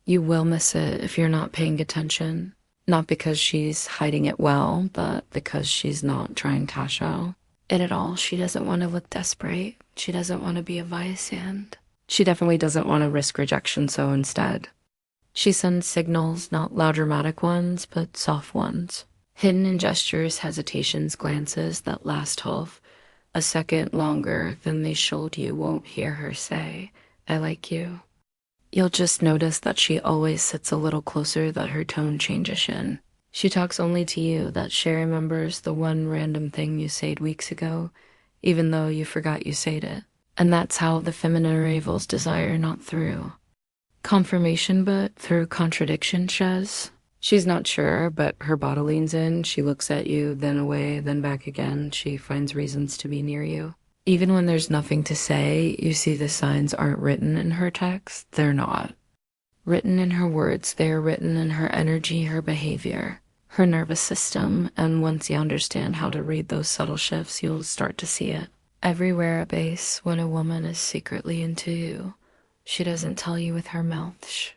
You will miss it if you're not paying attention. Not because she's hiding it well, but because she's not trying to show it at all. She doesn't want to look desperate. She doesn't want to be a vice, and she definitely doesn't want to risk rejection, so instead, she sends signals, not loud dramatic ones, but soft ones. Hidden in gestures, hesitations, glances that last half a second longer than they should. You won't hear her say, "I like you." You'll just notice that she always sits a little closer, that her tone changes in. She talks only to you, that she remembers the one random thing you said weeks ago, even though you forgot you said it. And that's how the feminine rivals desire, not through confirmation, but through contradiction, Shez. She's not sure, but her body leans in. She looks at you, then away, then back again. She finds reasons to be near you. Even when there's nothing to say, you see the signs aren't written in her text. They're not written in her words. They're written in her energy, her behavior, her nervous system. And once you understand how to read those subtle shifts, you'll start to see it. Everywhere at base, when a woman is secretly into you, she doesn't tell you with her mouth. She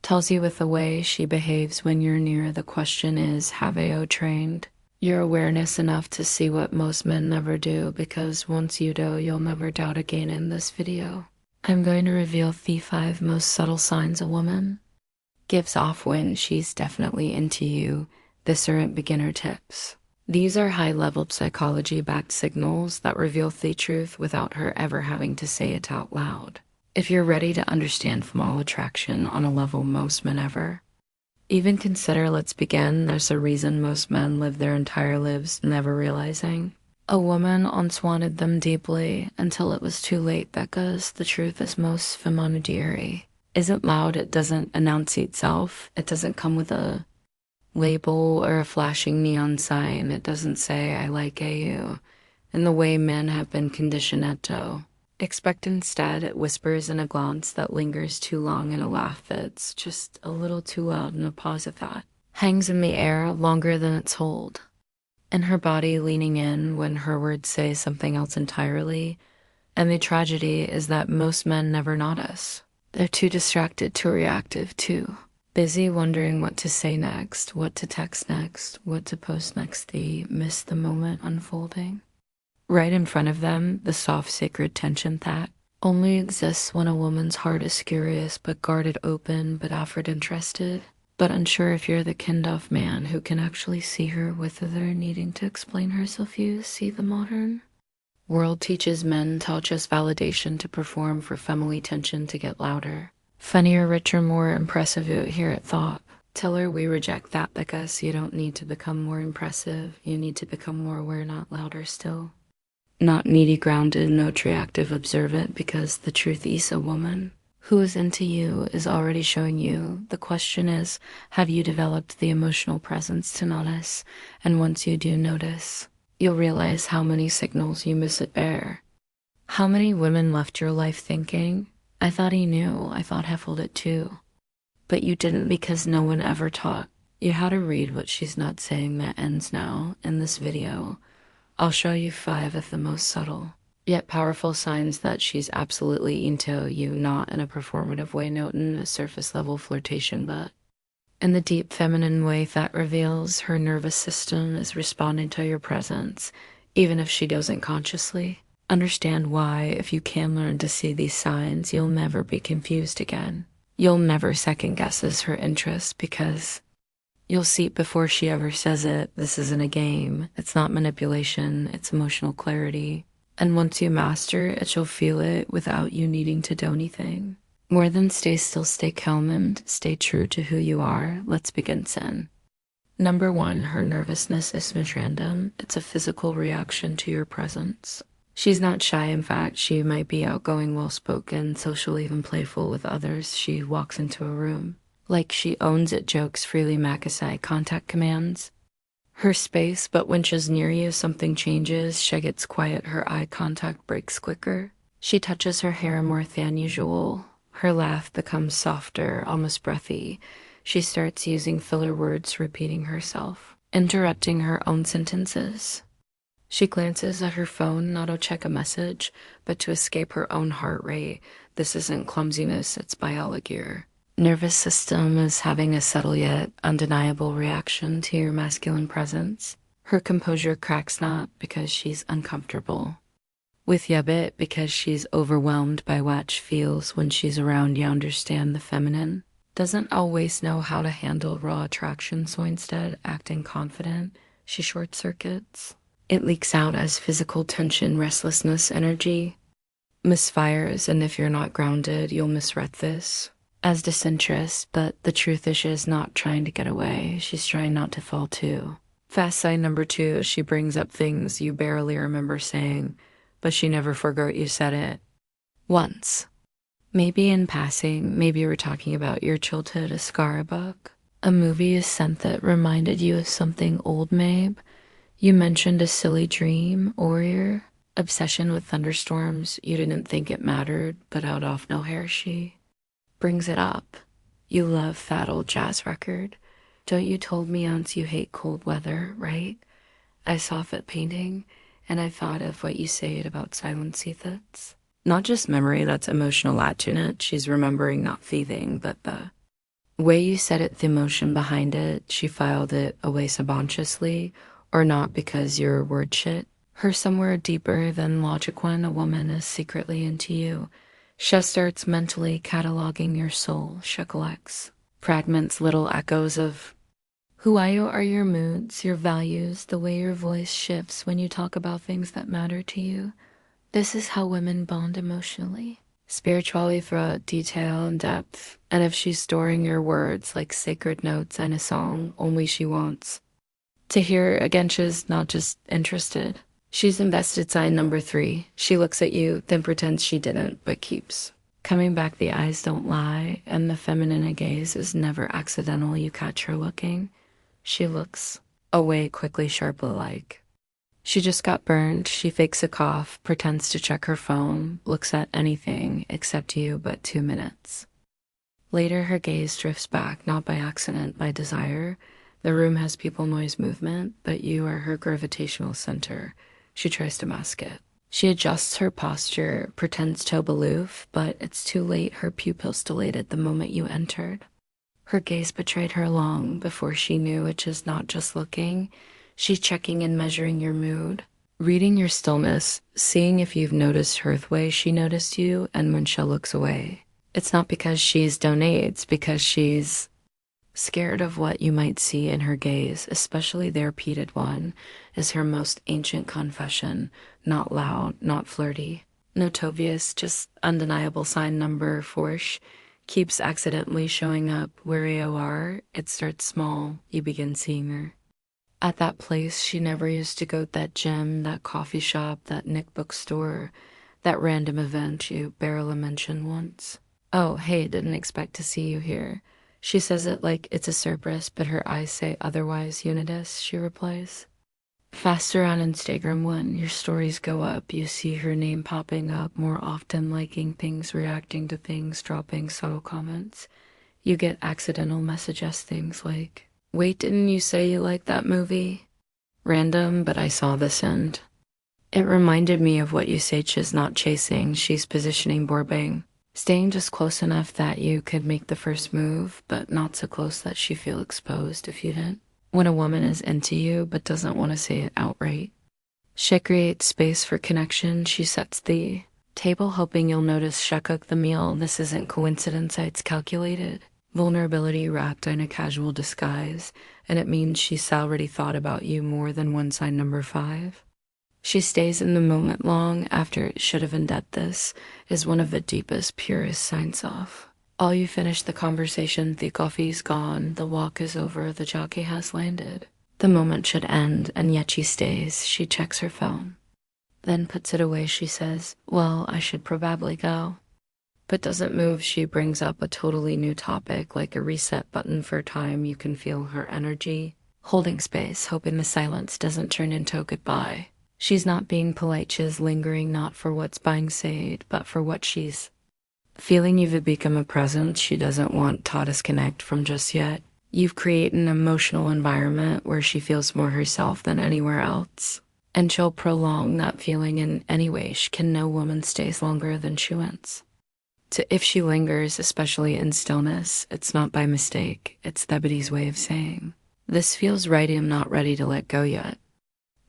tells you with the way she behaves when you're near. The question is, have AO trained your awareness enough to see what most men never do? Because once you do, you'll never doubt again. In this video, I'm going to reveal the 5 most subtle signs a woman gives off when she's definitely into you. This aren't beginner tips. These are high-level psychology-backed signals that reveal the truth without her ever having to say it out loud. If you're ready to understand female attraction on a level most men ever even consider, let's begin. There's a reason most men live their entire lives never realizing a woman once wanted them deeply until it was too late. Because the truth is most femininity isn't loud. It doesn't announce itself. It doesn't come with a label or a flashing neon sign. It doesn't say, "I like AU," in the way men have been conditioned to. Expect instead, it whispers in a glance that lingers too long, in a laugh that's just a little too loud, and a pause of that hangs in the air longer than it's hold, and her body leaning in when her words say something else entirely. And the tragedy is that most men never notice. They're too distracted, too reactive, too busy wondering what to say next, what to text next, what to post next. They miss the moment unfolding right in front of them. The soft, sacred tension that only exists when a woman's heart is curious, but guarded, open, but offered interested, but unsure if you're the kind of man who can actually see her without her needing to explain herself. You see, the modern world teaches men to just validation to perform, for family tension to get louder, funnier, richer, more impressive. Out here at thought. Tell her we reject that, because you don't need to become more impressive. You need to become more aware, not louder still. Not needy, grounded, no reactive, observant, because the truth is a woman who is into you is already showing you. The question is, have you developed the emotional presence to notice? And once you do notice, you'll realize how many signals you miss at bear. How many women left your life thinking, "I thought he knew, I thought Heffled it too." But you didn't, because no one ever taught you how to read what she's not saying. That ends now. In this video, I'll show you 5 of the most subtle yet powerful signs that she's absolutely into you, not in a performative way, not in a surface level flirtation, but in the deep feminine way that reveals her nervous system is responding to your presence, even if she doesn't consciously. Understand why. If you can learn to see these signs, you'll never be confused again. You'll never second guesses her interest, because you'll see it before she ever says it. This isn't a game. It's not manipulation. It's emotional clarity. And once you master it, you'll feel it without you needing to do anything. More than stay still, stay calm, and stay true to who you are. Let's begin, Sin. Number 1, her nervousness isn't random. It's a physical reaction to your presence. She's not shy. In fact, she might be outgoing, well-spoken, social, even playful with others. She walks into a room like she owns it, jokes freely, makes eye contact, commands her space. But when she's near you, something changes. She gets quiet, her eye contact breaks quicker. She touches her hair more than usual. Her laugh becomes softer, almost breathy. She starts using filler words, repeating herself, interrupting her own sentences. She glances at her phone, not to check a message, but to escape her own heart rate. This isn't clumsiness, it's biology. Nervous system is having a subtle yet undeniable reaction to your masculine presence. Her composure cracks not because she's uncomfortable. With Yabit because she's overwhelmed by what she feels when she's around you understand the feminine. Doesn't always know how to handle raw attraction, so instead, acting confident, she short circuits. It leaks out as physical tension, restlessness, energy. Misfires, and if you're not grounded, you'll misread this as disinterest, but the truth is she's not trying to get away. She's trying not to fall too. Fast sign number 2, she brings up things you barely remember saying, but she never forgot you said it. Once. Maybe in passing, maybe you were talking about your childhood, a scar book, a movie you sent that reminded you of something old, Mabe. You mentioned a silly dream or your obsession with thunderstorms. You didn't think it mattered, but out of nowhere she brings it up. You love that old jazz record. Don't you told me once you hate cold weather, right? I saw it painting, and I thought of what you said about silent seathits. Not just memory, that's emotional attunement. She's remembering, not thieving, but the way you said it, the emotion behind it, she filed it away subconsciously, or not because you're word shit. Her somewhere deeper than logic when a woman is secretly into you. She starts mentally cataloging your soul. She collects fragments, little echoes of who you are, your moods, your values, the way your voice shifts when you talk about things that matter to you. This is how women bond emotionally. Spiritually through detail and depth. And if she's storing your words like sacred notes in a song, only she wants to hear again, she's not just interested. She's invested sign number 3. She looks at you, then pretends she didn't, but keeps coming back. The eyes don't lie, and the feminine gaze is never accidental. You catch her looking. She looks away quickly, sharply like she just got burned. She fakes a cough, pretends to check her phone, looks at anything except you, but 2 minutes later her gaze drifts back, not by accident, by desire. The room has people, noise, movement, but you are her gravitational center. She tries to mask it. She adjusts her posture, pretends to be aloof, but it's too late. Her pupils dilated the moment you entered. Her gaze betrayed her long before she knew, which is not just looking. She's checking and measuring your mood, reading your stillness, seeing if you've noticed her way she noticed you, and when she looks away. It's not because she's donates, because she's scared of what you might see in her gaze, especially the repeated one, is her most ancient confession, not loud, not flirty. Notovious, just undeniable sign number 4, keeps accidentally showing up where you are. It starts small, you begin seeing her at that place she never used to go, that gym, that coffee shop, that Nick bookstore, that random event you barely mentioned once. Oh, hey, didn't expect to see you here. She says it like it's a surprise, but her eyes say otherwise. Unitas, she replies. Faster on Instagram when your stories go up, you see her name popping up more often, liking things, reacting to things, dropping subtle comments. You get accidental messages, things like, wait, didn't you say you liked that movie? Random, but I saw this end. It reminded me of what you say. She's not chasing, she's positioning, borbing. Staying just close enough that you could make the first move, but not so close that she feel exposed if you didn't. When a woman is into you but doesn't want to say it outright, she creates space for connection. She sets the table hoping you'll notice she cooked the meal. This isn't coincidence, it's calculated. Vulnerability wrapped in a casual disguise, and it means she's already thought about you more than one sign number 5. She stays in the moment long after it should have ended. This is one of the deepest, purest signs off. All you finish the conversation, the coffee's gone, the walk is over, the jockey has landed. The moment should end, and yet she stays. She checks her phone, then puts it away. She says, well, I should probably go. But doesn't move. She brings up a totally new topic, like a reset button for time. You can feel her energy, holding space, hoping the silence doesn't turn into a goodbye. She's not being polite, she's lingering, not for what's being said, but for what she's feeling. You've become a presence she doesn't want to disconnect from just yet. You've created an emotional environment where she feels more herself than anywhere else. And she'll prolong that feeling in any way. No woman stays longer than she wants. If she lingers, especially in stillness, it's not by mistake. It's Thebedy's way of saying, this feels right, I'm not ready to let go yet.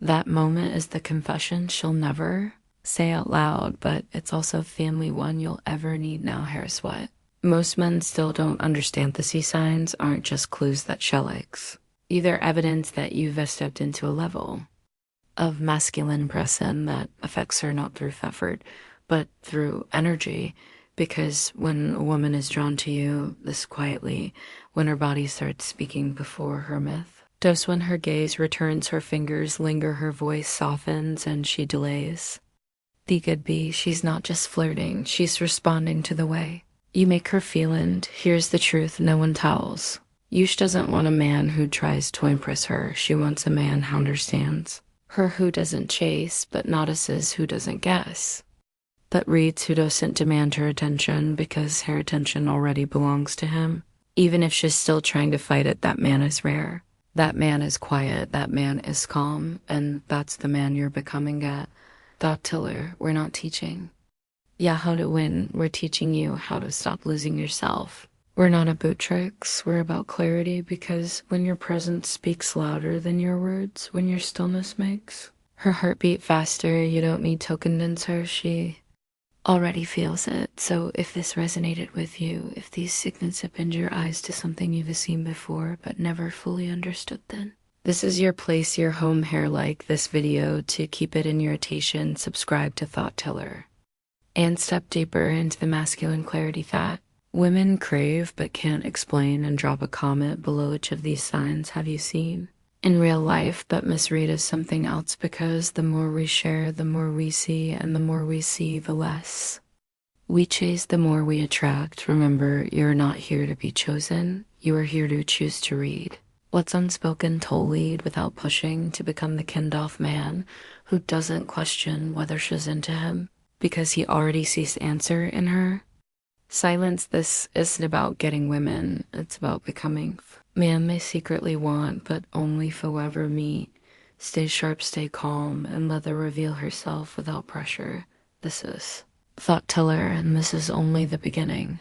That moment is the confession she'll never say out loud, but it's also family one you'll ever need now, hair sweat. Most men still don't understand the sea signs aren't just clues that shell eggs. Either evidence that you've stepped into a level of masculine presence that affects her not through effort, but through energy. Because when a woman is drawn to you this quietly, when her body starts speaking before her myth, just when her gaze returns, her fingers linger, her voice softens, and she delays. The good bee, she's not just flirting, she's responding to the way you make her feel, and here's the truth no one tells. Yush doesn't want a man who tries to impress her. She wants a man who understands her, who doesn't chase, but notices, who doesn't guess, but reads, who doesn't demand her attention because her attention already belongs to him. Even if she's still trying to fight it, that man is rare. That man is quiet. That man is calm. And that's the man you're becoming at Thought Tiller. We're not teaching how to win. We're teaching you how to stop losing yourself. We're not about tricks. We're about clarity, because when your presence speaks louder than your words, when your stillness makes her heartbeat faster, you don't need to convince her. She already feels it. So if this resonated with you, if these signals opened your eyes to something you've seen before but never fully understood, then this is your place, your home. Hair, like this video to keep it in your rotation, subscribe to Thought Tiller, and step deeper into the masculine clarity that women crave but can't explain, and drop a comment below which of these signs have you seen in real life but misread as something else, because the more we share, the more we see, and the more we see, the less we chase, the more we attract. Remember, you're not here to be chosen. You are here to choose to read what's unspoken, to lead without pushing, to become the Kindolf man who doesn't question whether she's into him because he already sees the answer in her. Silence. This isn't about getting women, it's about becoming man may secretly want, but only forever meet. Stay sharp, stay calm, and let her reveal herself without pressure. This is Thought Tiller, and this is only the beginning.